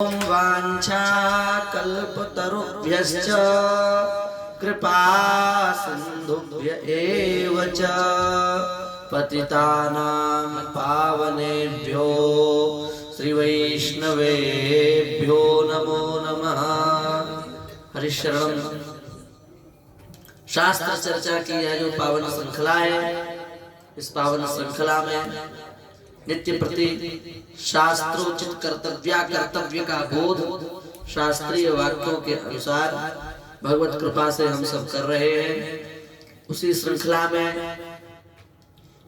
ॐ वाञ्छाकल्पतरुभ्यश्च कृपा सिन्धुभ्य एव च पतितानां पावनेभ्यो श्रीवैष्णवेभ्यो नमो नमः। हरिशरणम। शास्त्र चर्चा की यह जो पावन श्रृंखला है, इस पावन श्रृंखला में नित्य प्रति शास्त्रोचित कर्तव्य का बोध शास्त्रीय वाक्यों के अनुसार भगवत कृपा से हम सब कर रहे हैं। उसी श्रृंखला में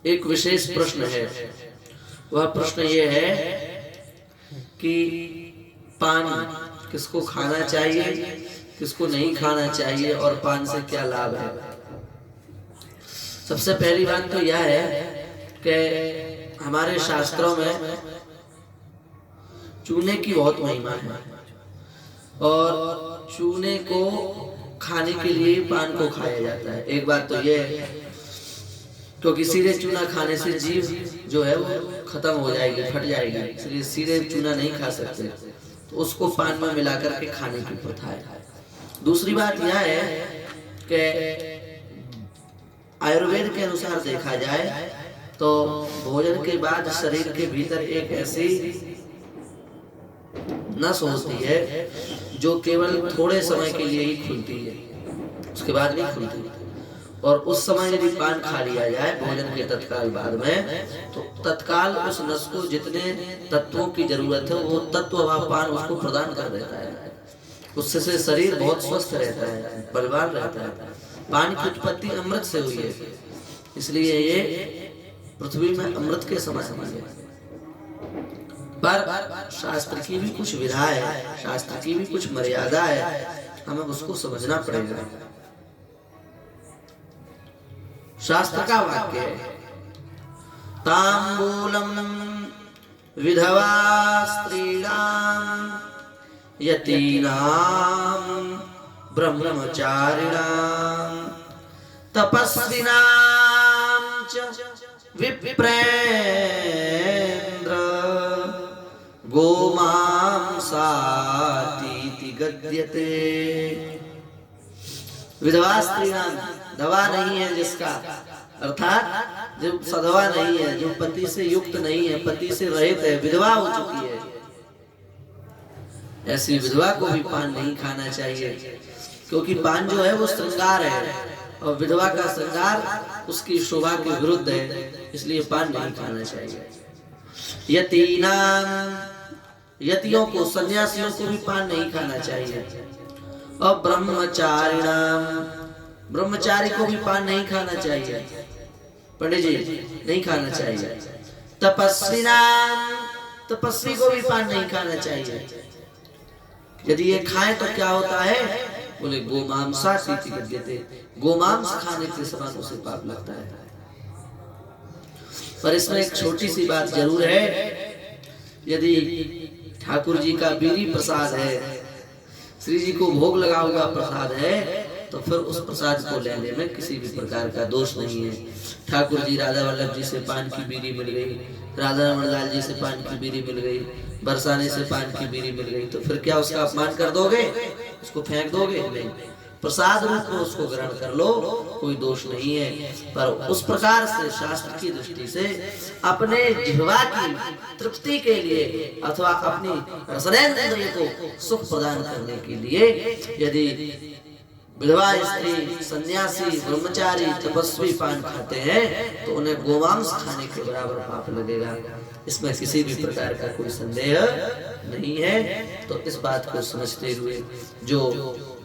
एक विशेष प्रश्न है। वह प्रश्न ये है कि पान किसको खाना चाहिए, किसको नहीं खाना चाहिए और पान से क्या लाभ है। सबसे पहली बात तो यह है कि हमारे शास्त्रों में चूने की बहुत महिमा है और चूने को खाने के लिए पान को खाया जाता है। एक बात तो यह है क्योंकि सीधे चूना खाने से जीभ जो है वो खत्म हो जाएगी, फट जाएगी, इसलिए सीधे चूना नहीं खा सकते, तो उसको पान में मिलाकर के खाने की प्रथा है। दूसरी बात यह है कि आयुर्वेद के अनुसार देखा जाए तो भोजन के बाद शरीर के भीतर एक ऐसी नस होती है जो केवल थोड़े समय के लिए ही खुलती है, उसके बाद नहीं खुलती। और उस समय यदि पान खा लिया जाए भोजन के तत्काल बाद में, तो तत्काल उस नस को जितने तत्वों की जरूरत है वो तत्व व पान उसको प्रदान कर देता है। उससे शरीर बहुत स्वस्थ रहता है, बलवान रहता है। पान की उत्पत्ति अमृत से हुई है, इसलिए ये पृथ्वी में अमृत के समान है। पर शास्त्र की भी कुछ विधा है, शास्त्र की भी कुछ मर्यादा है, हमें उसको समझना पड़ेगा। शास्त्र का वाक्य है, तांबूलम विधवा स्त्रीणां यतीनां ब्रह्मचारिणां तपस्विनां च विप्रेन्द्र गोमांसातीति गद्यते। विधवा स्त्रीणां, दवा नहीं है जिसका, अर्थात जो सधवा नहीं है, जो पति से युक्त नहीं है, पति से रहित है, विधवा हो चुकी है, ऐसी विधवा को भी पान नहीं खाना चाहिए, क्योंकि पान जो है वो श्रृंगार है और विधवा का श्रृंगार उसकी शोभा के विरुद्ध है, इसलिए पान नहीं खाना चाहिए। यतीनां, यतियों को, सन्यासियों को भी पान नहीं खाना चाहिए। और ब्रह्मचारिणां, ब्रह्मचारी को भी पान नहीं खाना चाहिए, पंडित जी नहीं खाना चाहिए। तपस्विनां, तपस्वी को भी पान नहीं खाना चाहिए। यदि ये खाएं तो क्या होता है, बोले गोमांसातीति गद्यते, गोमांस खाने के समान उसे पाप लगता है। पर इसमें एक छोटी सी बात जरूर है, यदि ठाकुर जी का बीरी प्रसाद है, श्री जी को भोग लगा हुआ प्रसाद है, तो फिर उस प्रसाद को लेने में किसी भी प्रकार का दोष नहीं है। ठाकुर जी राधा वल्लभ जी से पान की बीड़ी मिल गई, राधा रमण लाल जी से पान की बीड़ी मिल गई, बरसाने से पान की बीड़ी मिल गई, तो फिर क्या उसका अपमान कर दोगे, उसको फेंक दोगे? नहीं, प्रसाद रूप में उसको ग्रहण कर लो, कोई दोष नहीं है। पर उस प्रकार से शास्त्र की दृष्टि से अपने जिह्वा की तृप्ति के लिए अथवा अपनी रसनेंद्रिय को सुख प्रदान करने के लिए यदि विधवा स्त्री, सन्यासी, ब्रह्मचारी, तपस्वी पान खाते हैं तो उन्हें गोमांस खाने के बराबर पाप लगेगा। इसमें किसी भी प्रकार का कोई संदेह नहीं है। तो इस बात को समझते हुए जो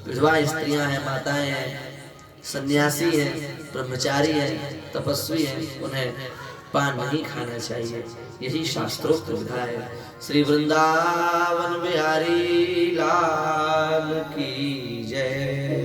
विधवा स्त्रियां हैं, माताएं हैं, सन्यासी हैं, ब्रह्मचारी हैं, तपस्वी हैं, उन्हें पान नहीं खाना चाहिए। यही शास्त्रोक्त विधा है। श्री वृंदावन बिहारी लाल की जय।